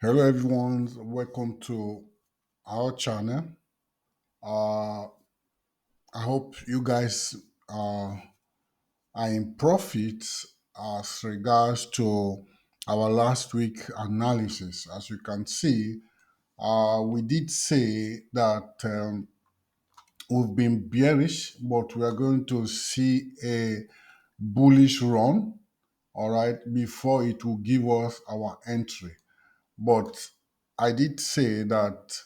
Hello, everyone. Welcome to our channel. Uh, I hope you guys are in profit as regards to our last week analysis. As you can see, we did say that we've been bearish, but we are going to see a bullish run, all right, before it will give us our entry. But I did say that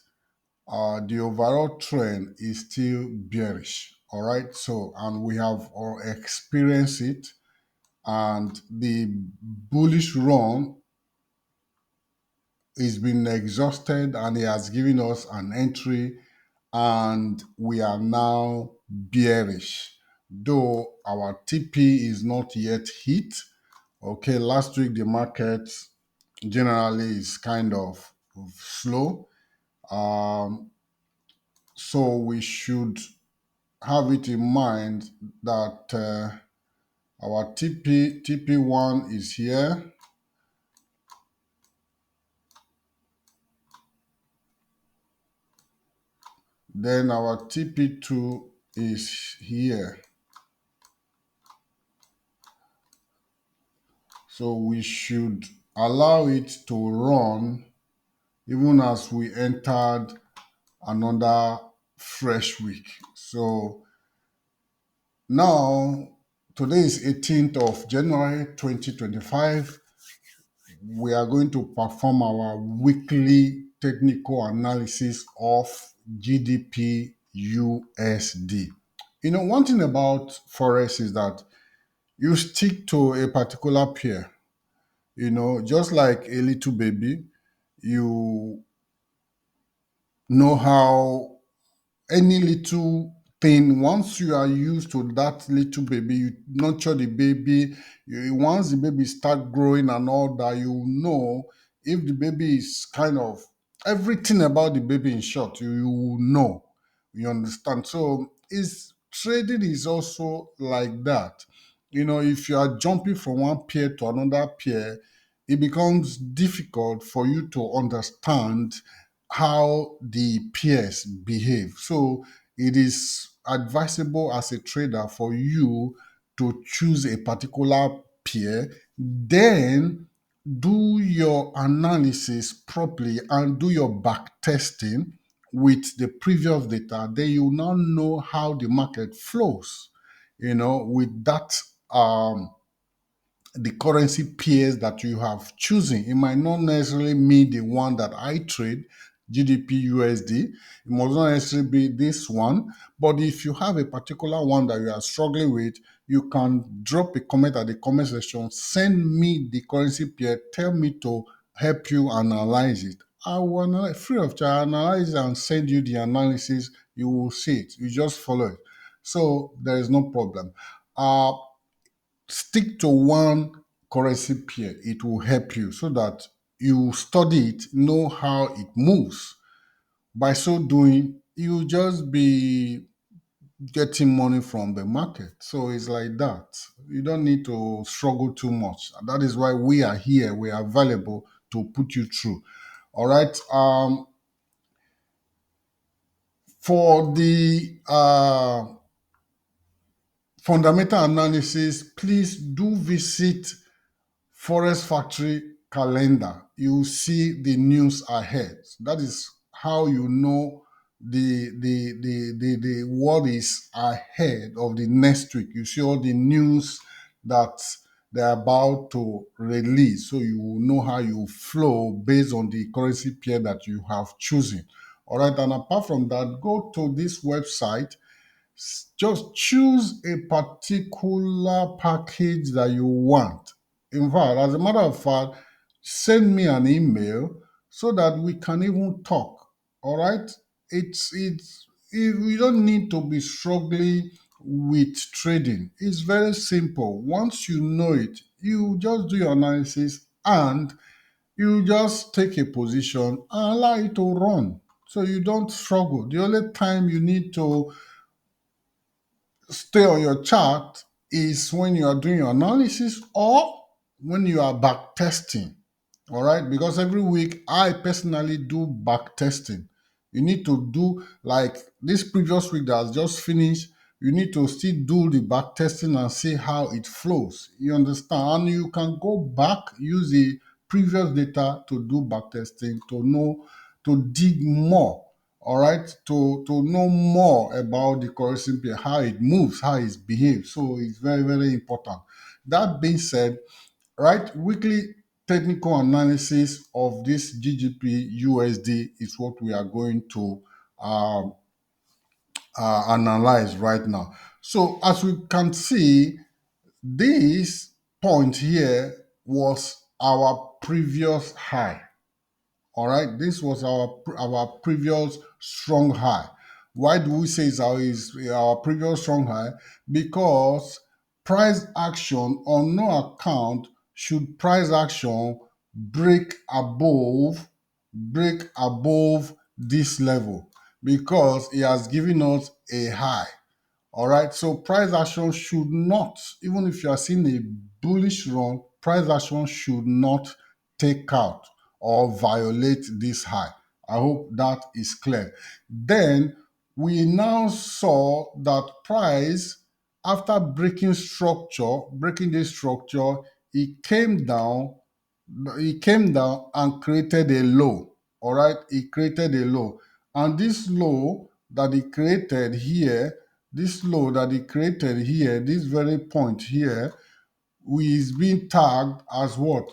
the overall trend is still bearish. All right. So, and we have all experienced it, and the bullish run is been exhausted, and it has given us an entry, and we are now bearish. Though our TP is not yet hit. Okay, last week the market generally is kind of slow. Um, so we should have it in mind that our TP1 is here. Then our TP2 is here. So we should allow it to run even as we entered another fresh week. So now, today is 18th of January 2025. We are going to perform our weekly technical analysis of GDP USD. You know, one thing about Forex is that you stick to a particular pair, just like a little baby, you know how any little thing, once you are used to that little baby, you nurture the baby. Once the baby start growing and all that, you know if the baby is kind of everything about the baby. In short, you will know. You understand? So is trading is also like that. If you are jumping from one pair to another pair, it becomes difficult for you to understand how the peers behave. So it is advisable as a trader for you to choose a particular peer, then do your analysis properly and do your back testing with the previous data. Then you now know how the market flows, with that the currency pairs that you have chosen. It might not necessarily mean the one that I trade, GBPUSD. It must not necessarily be this one. But if you have a particular one that you are struggling with, you can drop a comment at the comment section, send me the currency pair, tell me to help you analyze it. I will analyze, free of charge, analyze it and send you the analysis. You will see it. You just follow it. So there is no problem. Stick to one currency pair. It will help you so that you study it, know how it moves. By so doing, you just be getting money from the market. So it's like that. You don't need to struggle too much. That is why we are here. We are available to put you through. All right. For the fundamental analysis, please do visit Forest Factory calendar. You see the news ahead. That is how you know the what is ahead of the next week. You see all the news that they're about to release, so you will know how you flow based on the currency pair that you have chosen. All right, and apart from that, go to this website, just choose a particular package that you want. In fact, as a matter of fact, send me an email so that we can even talk. All right? You don't need to be struggling with trading. It's very simple. Once you know it, you just do your analysis and you just take a position and allow it to run. So you don't struggle. The only time you need to stay on your chart is when you are doing your analysis or when you are back testing. All right, because every week I personally do back testing. You need to do like this previous week that has just finished. You need to still do the back testing and see how it flows. You understand? And you can go back, use the previous data to do back testing to know, to dig more. All right, to know more about the currency pair, how it moves, how it behaves. So it's very, very important. That being said, right, weekly technical analysis of this GGP USD is what we are going to um, analyze right now. So as we can see, this point here was our previous high. All right, this was our previous strong high. Why do we say it's our previous strong high? Because price action on no account should price action break above this level because it has given us a high. All right. So price action should not, even if you are seeing a bullish run, price action should not take out or violate this high. I hope that is clear. Then we now saw that price, after breaking this structure, it came down and created a low. All right, it created a low. And this low that it created here, this very point here, is being tagged as what?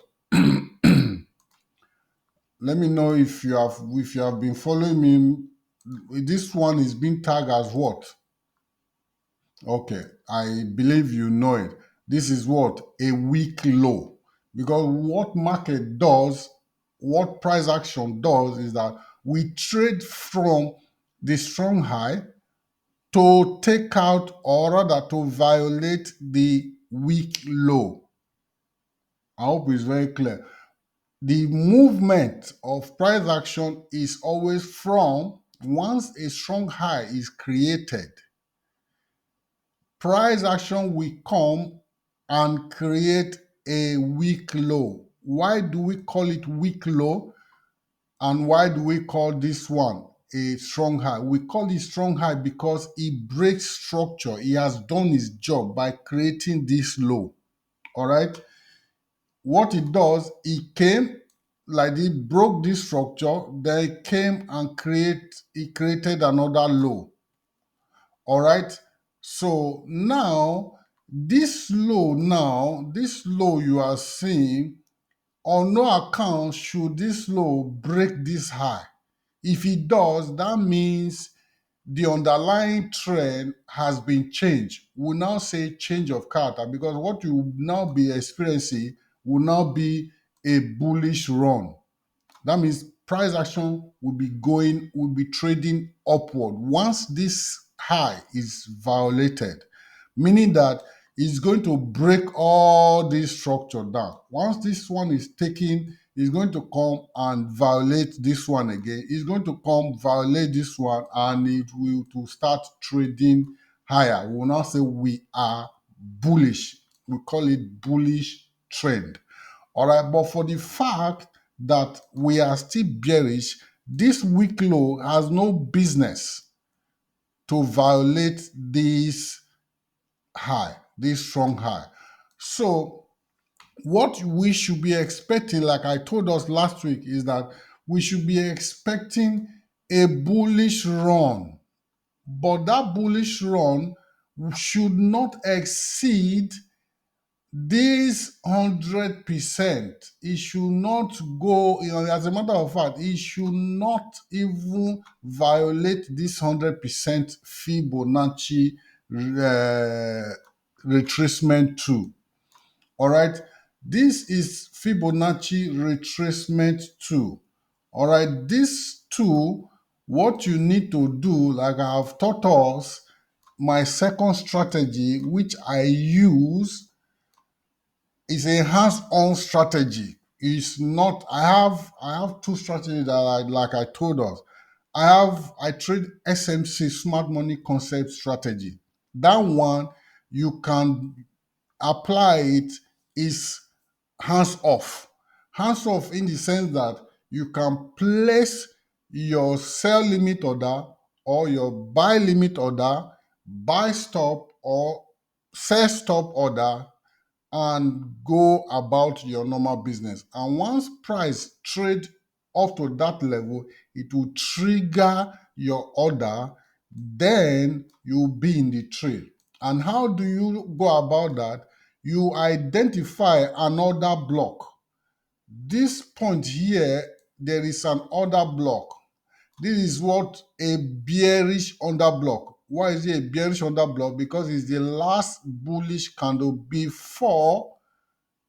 Let me know if you have been following me. This one is being tagged as what? Okay, I believe you know it. This is what? A weak low. Because what market does, what price action does is that we trade from the strong high to take out or rather to violate the weak low. I hope it's very clear. The movement of price action is always from once a strong high is created, price action will come and create a weak low. Why do we call it weak low? And why do we call this one a strong high? We call it strong high because it breaks structure. It has done its job by creating this low. All right. What it does, it came like it broke this structure, then it came and created another low. All right. So this low you are seeing, on no account should this low break this high. If it does, that means the underlying trend has been changed. We'll now say change of character because what you will now be experiencing will now be a bullish run. That means price action will be trading upward once this high is violated, meaning that it's going to break all this structure down. Once this one is taken, it's going to come and violate this one again. It's going to come violate this one and it will to start trading higher. We will now say we are bullish. We call it bullish trend. All right, but for the fact that we are still bearish, this weak low has no business to violate this high, this strong high. So, what we should be expecting, like I told us last week, is that we should be expecting a bullish run, but that bullish run should not exceed this 100%. It should not go, as a matter of fact, it should not even violate this 100% Fibonacci retracement tool. All right, this is Fibonacci retracement tool. All right, this tool, what you need to do, like I have taught us, my second strategy, which I use, is a hands-on strategy. It's not. I have two strategies that like I told us. I trade SMC, smart money concept strategy. That one you can apply it is hands off. Hands off in the sense that you can place your sell limit order or your buy limit order, buy stop or sell stop order, and go about your normal business. And once price trade up to that level, it will trigger your order, then you'll be in the trade. And how do you go about that? You identify an order block. This point here, there is an order block. This is what a bearish order block. Why is it a bearish order block? Because it's the last bullish candle before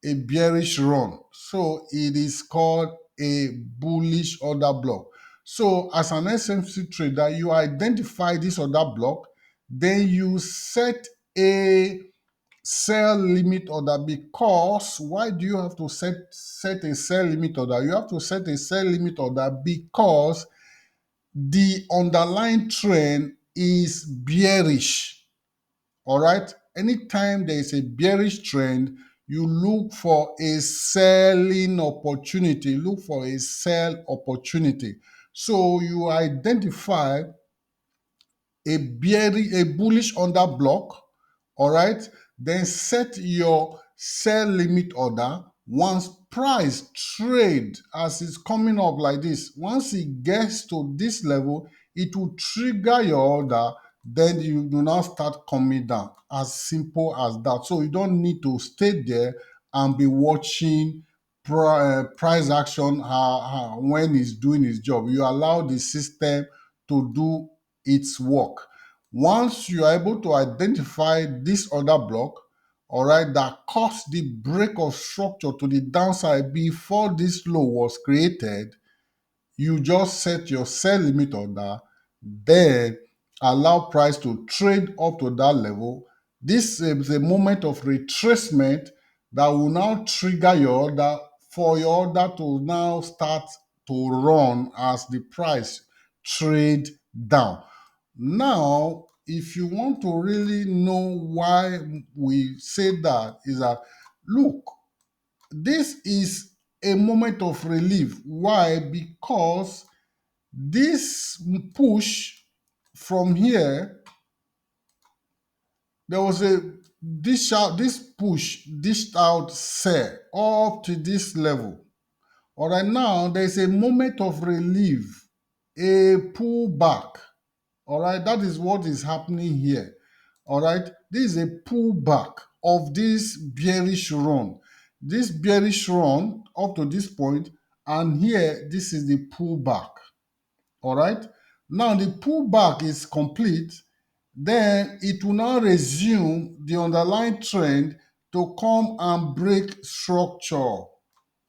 a bearish run. So it is called a bullish order block. So as an SMC trader, you identify this order block, then you set a sell limit order. Because why do you have to set a sell limit order? You have to set a sell limit order because the underlying trend is bearish. All right. Anytime there is a bearish trend, you look for a selling opportunity. Look for a sell opportunity. So you identify a bullish order block, all right? Then set your sell limit order. Once price trade as it's coming up like this, once it gets to this level, it will trigger your order. Then you do not start coming down. As simple as that. So you don't need to stay there and be watching price action when it's doing its job. You allow the system to do its work. Once you are able to identify this order block, all right, that caused the break of structure to the downside before this low was created, you just set your sell limit order, then allow price to trade up to that level. This is a moment of retracement that will now trigger your order for your order to now start to run as the price trade down. Now, if you want to really know why we say that, is that look, this is a moment of relief. Why? Because this push from here, there was a this push dished out sell up to this level. All right, now there's a moment of relief, a pullback. All right, that is what is happening here. All right, this is a pullback of this bearish run. This bearish run up to this point, and here this is the pullback. All right, now the pullback is complete. Then it will now resume the underlying trend to come and break structure.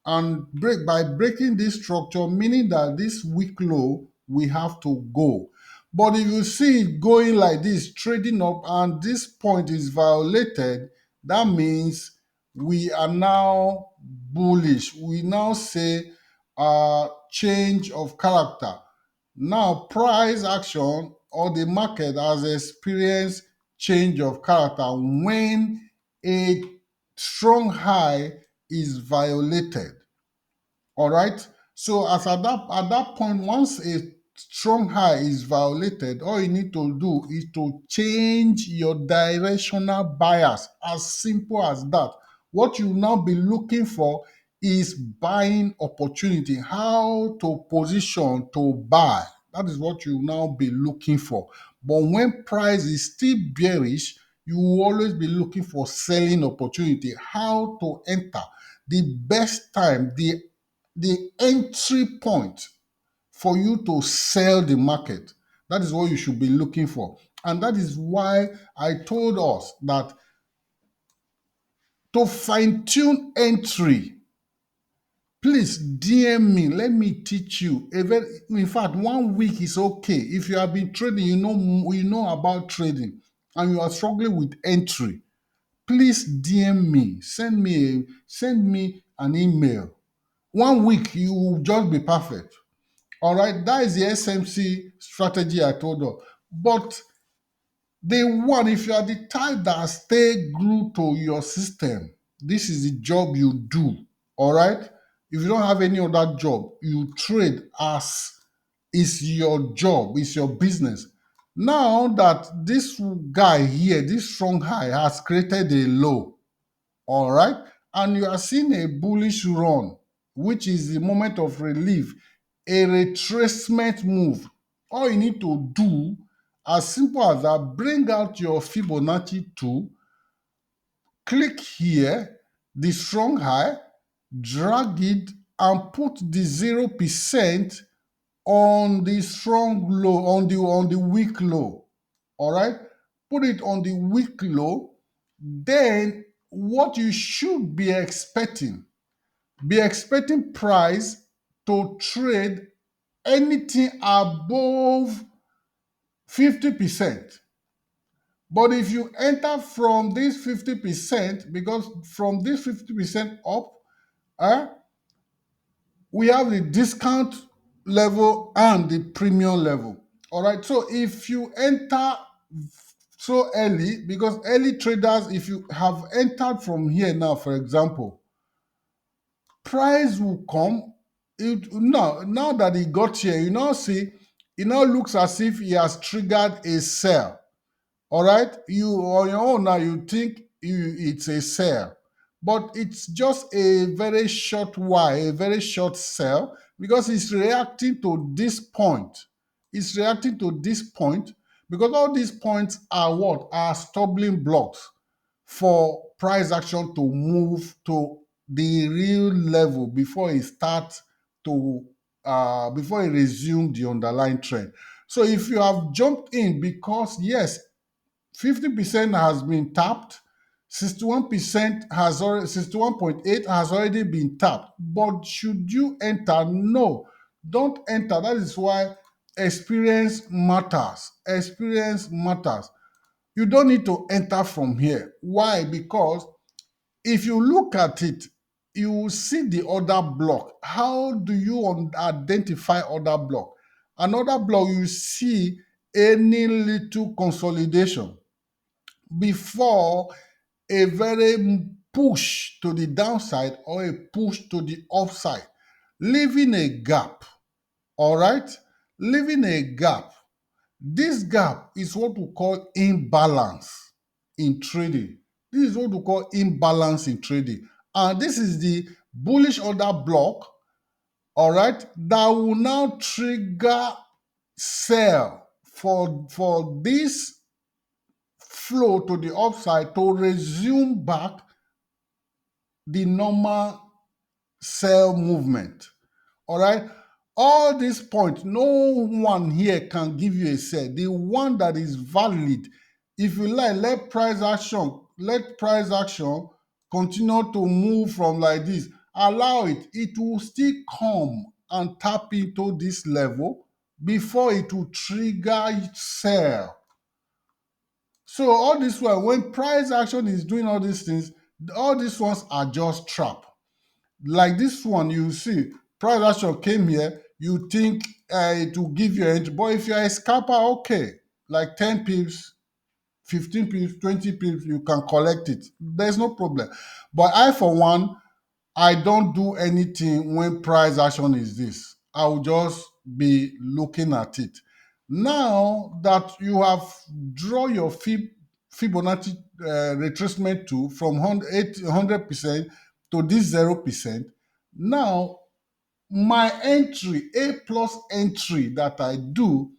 And by breaking this structure, meaning that this weak low we have to go. But if you see it going like this, trading up, and this point is violated, that means we are now bullish. We now say change of character. Now price action or the market has experienced change of character when a strong high is violated. All right. So as at that point, once a strong high is violated, all you need to do is to change your directional bias. As simple as that. What you now be looking for is buying opportunity. How to position to buy. That is what you now be looking for. But when price is still bearish, you will always be looking for selling opportunity. How to enter. The best time, the entry point for you to sell the market. That is what you should be looking for. And that is why I told us that to fine tune entry, please DM me. Let me teach you. In fact, 1 week is okay. If you have been trading, you know about trading, and you are struggling with entry, please DM me. Send me an email. 1 week, you will just be perfect. All right, that is the SMC strategy I told you. But if you are the type that stay glued to your system, this is the job you do. All right, If you don't have any other job, you trade as is your job, is your business. Now that this guy here, this strong high has created a low, all right, and you are seeing a bullish run, which is the moment of relief, a retracement move. All you need to do, as simple as that, bring out your Fibonacci tool, click here, the strong high, drag it and put the 0% on the strong low, on the weak low. All right, put it on the weak low. Then what you should be expecting price to trade anything above 50%. But if you enter from this 50%, because from this 50% up, uh, we have the discount level and the premium level. All right. So if you enter so early, because early traders, if you have entered from here now, for example, price will come. Now that he got here, you now see, it now looks as if he has triggered a sell. All right, you on your own now you think it's a sell, but it's just a very short while, a very short sell, because it's reacting to this point. It's reacting to this point because all these points are what are stumbling blocks for price action to move to the real level before it starts to before it resume the underlying trend. So if you have jumped in because yes, 50% has been tapped, 61% has already 61.8 has already been tapped. But should you enter? No, don't enter. That is why experience matters. Experience matters. You don't need to enter from here. Why? Because if you look at it, you will see the other block. How do you identify other block? Another block, you see any little consolidation before a very push to the downside or a push to the upside, leaving a gap. All right, leaving a gap. This gap is what we call imbalance in trading. This is what we call imbalance in trading. And this is the bullish order block, all right, that will now trigger sell for this flow to the upside to resume back the normal sell movement. All right. All these points, no one here can give you a sell. The one that is valid, if you like, let price action continue to move from like this. Allow it. It will still come and tap into this level before it will trigger sell. So all this while, when price action is doing all these things, all these ones are just trap. Like this one, you see, price action came here, you think it will give you an entry. But if you're a scalper, okay, like 10 pips, 15 pips, 20 pips, you can collect it. There's no problem. But I, for one, I don't do anything when price action is this. I will just be looking at it. Now that you have draw your Fibonacci retracement tool from 100% to this 0%, now my entry, A plus entry that I do,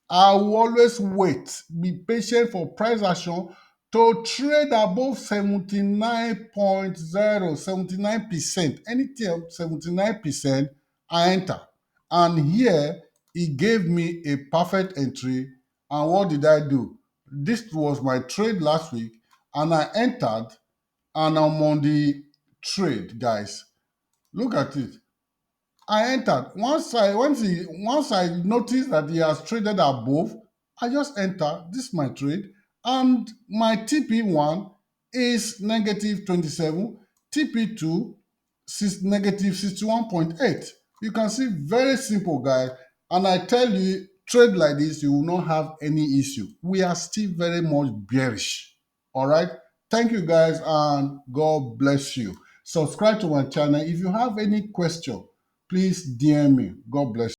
I will always wait, be patient for price action to trade above 79.0, 79%. Anything 79%, I enter. And here, it gave me a perfect entry. And what did I do? This was my trade last week, and I entered, and I'm on the trade, guys. Look at it. I entered. Once I noticed that he has traded above, I just enter. This is my trade. And my TP1 is negative 27, TP2 negative 61.8. You can see, very simple, guys. And I tell you, trade like this, you will not have any issue. We are still very much bearish. All right. Thank you, guys, and God bless you. Subscribe to my channel. If you have any question, please DM me. God bless you.